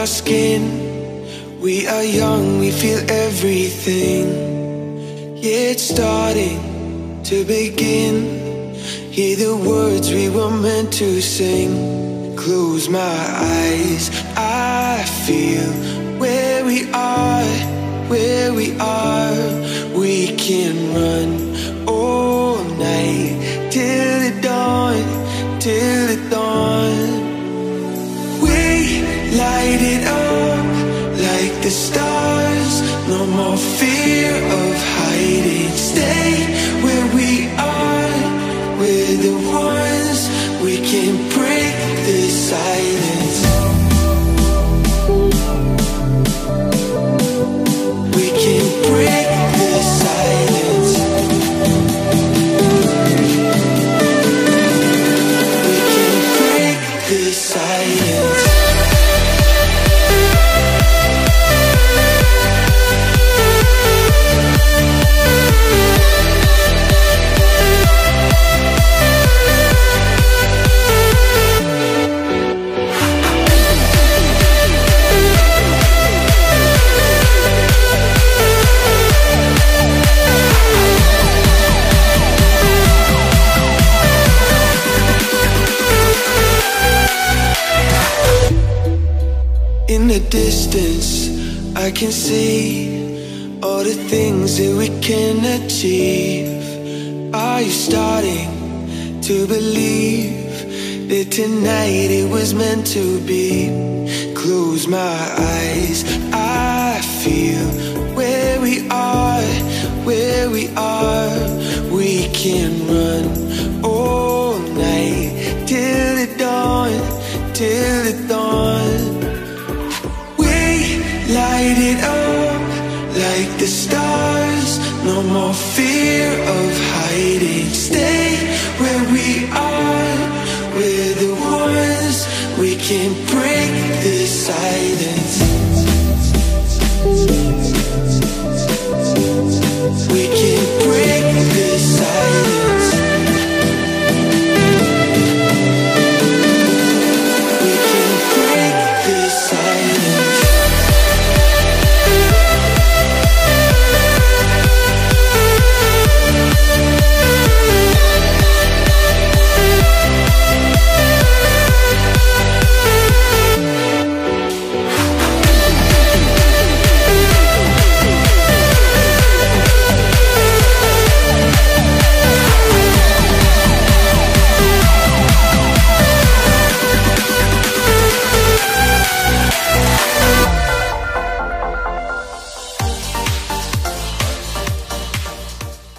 our skin. We are young, we feel everything. Yeah, it's starting to begin. Hear the words we were meant to sing. Close my eyes, I feel where we are, where we are. We can run all night till the dawn, till the dawn. We light it up like the stars. No more fear of hiding. Stay where we are. We're the ones. We can break the silence. We can break the silence. We can break the silence. In the distance, I can see all the things that we can achieve. Are you starting to believe that tonight it was meant to be? Close my eyes, I feel where we are, where we are. We can run all night till the dawn, till the dawn. Light it up like the stars. No more fear of hiding. Stay where we are. We're the ones. We can break the silence.